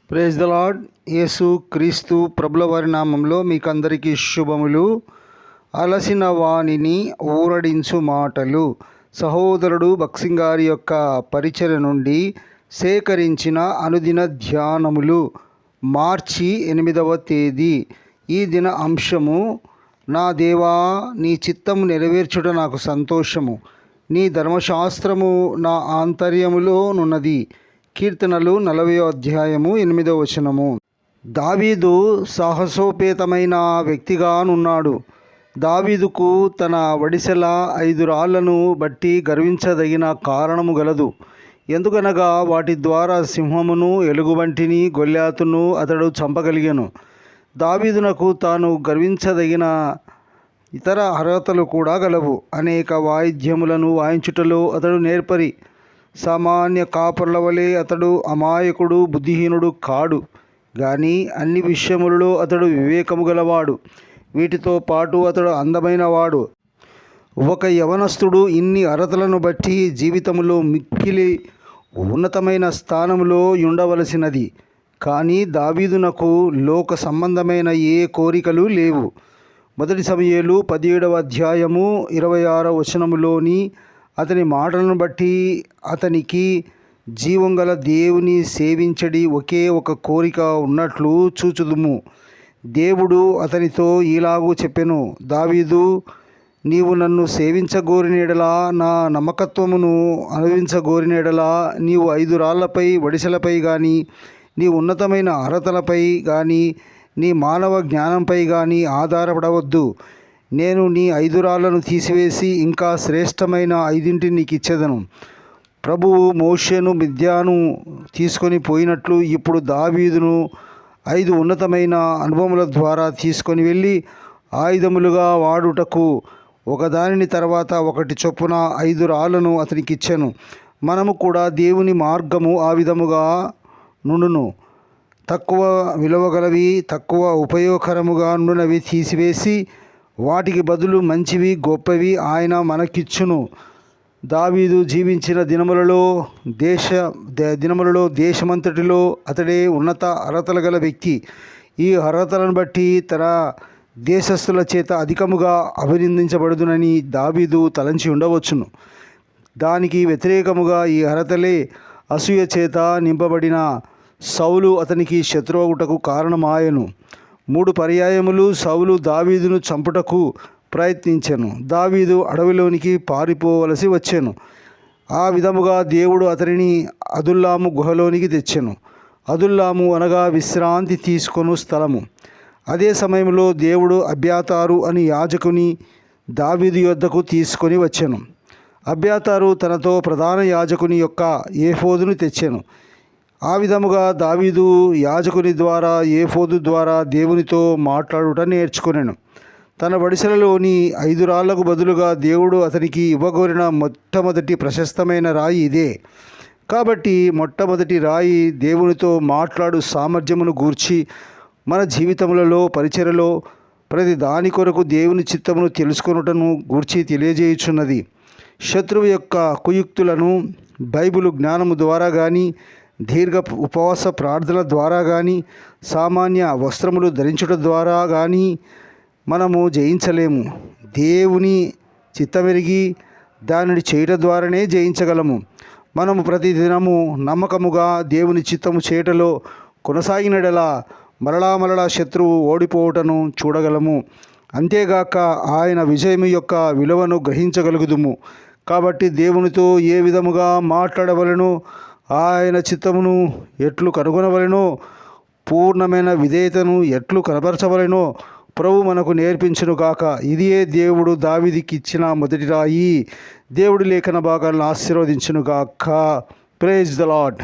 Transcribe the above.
Praise the lord. యేసు క్రీస్తు ప్రభుల వారి నామంలో మీకు అందరికీ శుభములు. అలసిన వాణిని ఊరడించు మాటలు. సహోదరుడు భక్సింగ్ గారి యొక్క పరిచర్య నుండి సేకరించిన అనుదిన ధ్యానములు. మార్చి 8వ తేదీ. ఈ దిన అంశము: నా దేవా, నీ చిత్తము నెరవేర్చుట నాకు సంతోషము, నీ ధర్మశాస్త్రము నా ఆంతర్యములో నున్నది. కీర్తనలు 40వ అధ్యాయము 8వ వచనము. దావీదు సాహసోపేతమైన వ్యక్తిగానున్నాడు. దావీదుకు తన వడిసెల 5 రాళ్లను బట్టి గర్వించదగిన కారణము గలదు. ఎందుకనగా వాటి ద్వారా సింహమును, ఎలుగుబంటిని, గొల్యాతును అతడు చంపగలిగాను. దావీదునకు తాను గర్వించదగిన ఇతర అర్హతలు కూడా గలవు. అనేక వాయిద్యములను వాయించుటలో అతడు నేర్పరి. సామాన్య కాపరుల వలె అతడు అమాయకుడు, బుద్ధిహీనుడు కాడు. కానీ అన్ని విషయములలో అతడు వివేకము గలవాడు. వీటితో పాటు అతడు అందమైన వాడు. ఒక యవనస్తుడు ఇన్ని అర్హతలను బట్టి జీవితంలో మిక్కిలి ఉన్నతమైన స్థానంలో ఉండవలసినది. కానీ దావీదునకు లోక సంబంధమైన ఏ కోరికలు లేవు. 1 సమూయేలు 17వ అధ్యాయము 26వ వచనములోని అతని మాటలను బట్టి అతనికి జీవం గల దేవుని సేవించడి ఒకే ఒక కోరిక ఉన్నట్లు చూచుదుము. దేవుడు అతనితో ఇలాగూ చెప్పెను: దావీదు, నీవు నన్ను సేవించగోరినెడలా, నా నమ్మకత్వమును అనుభవించగోరినెడలా, నీవు 5 రాళ్లపై, వడిసెలపై కానీ, నీ ఉన్నతమైన అర్హతలపై కానీ, నీ మానవ జ్ఞానంపై కానీ ఆధారపడవద్దు. నేను నీ 5 రాళ్లను తీసివేసి ఇంకా శ్రేష్టమైన 5 నీకు ఇచ్చేదను. ప్రభువు మోషేను మిద్యాను తీసుకొని పోయినట్లు ఇప్పుడు దావీదును 5 ఉన్నతమైన అనుభవముల ద్వారా తీసుకొని వెళ్ళి ఆయుధములుగా వాడుటకు ఒకదానిని తర్వాత ఒకటి చొప్పున 5 రాళ్లను అతనికి ఇచ్చాను. మనము కూడా దేవుని మార్గము ఆ విధముగా నుండును. తక్కువ విలువగలవి, తక్కువ ఉపయోగకరముగా నుండినవి తీసివేసి వాటికి బదులు మంచివి, గొప్పవి ఆయన మనకిచ్చును. దావీదు జీవించిన దినములలో దేశమంతటిలో అతడే ఉన్నత అర్హతలు గల వ్యక్తి. ఈ అర్హతలను బట్టి తన దేశస్థుల చేత అధికముగా అభినందించబడుదునని దావీదు తలంచి ఉండవచ్చును. దానికి వ్యతిరేకముగా ఈ అర్హతలే అసూయ చేత నింపబడిన సౌలు అతనికి శత్రువుటకు కారణమాయెను. 3 పర్యాయములు సౌలు దావీదును చంపుటకు ప్రయత్నించెను. దావీదు అడవిలోనికి పారిపోవలసి వచ్చెను. ఆ విధముగా దేవుడు అతనిని అదుల్లాము గుహలోనికి తెచ్చెను. అదుల్లాము అనగా విశ్రాంతి తీసుకొను స్థలము. అదే సమయంలో దేవుడు అబ్యాతారు అని యాజకుని దావీదు యొద్దకు తీసుకొని వచ్చెను. అబ్యాతారు తనతో ప్రధాన యాజకుని యొక్క ఏఫోదును తెచ్చెను. ఆ విధముగా దావీదు యాజకుని ద్వారా, ఏఫోదు ద్వారా దేవునితో మాట్లాడుట నేర్చుకొనెను. తన వడిసెలలోని 5 రాళ్లకు బదులుగా దేవుడు అతనికి ఇవ్వగోరిన మొట్టమొదటి ప్రశస్తమైన రాయి ఇదే. కాబట్టి మొట్టమొదటి రాయి దేవునితో మాట్లాడు సామర్థ్యమును గూర్చి మన జీవితములలో, పరిచర్యలో ప్రతి దాని కొరకు దేవుని చిత్తమును తెలుసుకొనుటను గూర్చి తెలియజేయుచున్నది. శత్రువు యొక్క కుయుక్తులను బైబిలు జ్ఞానము ద్వారా కానీ, దీర్ఘ ఉపవాస ప్రార్థనల ద్వారా కానీ, సామాన్య వస్త్రములు ధరించుట ద్వారా కానీ మనము జయించలేము. దేవుని చిత్తమెరిగి దానిని చేయటం ద్వారానే జయించగలము. మనము ప్రతిదినము నమ్మకముగా దేవుని చిత్తము చేయటలో కొనసాగినడలా మరలా శత్రువు ఓడిపోవటను చూడగలము. అంతేగాక ఆయన విజయము యొక్క విలువను గ్రహించగలుగుదుము. కాబట్టి దేవునితో ఏ విధముగా మాట్లాడవలెనో, ఆయన చిత్తమును ఎట్లు కనుగొనవలెనో, పూర్ణమైన విధేయతను ఎట్లు కనపరచవలెనో ప్రభు మనకు నేర్పించును గాక. ఇదియే దేవుడు దావీదుకి ఇచ్చిన మొదటి రాయి. దేవుడి లేఖన భాగాలను ఆశీర్వదించును గాక. Praise the lord.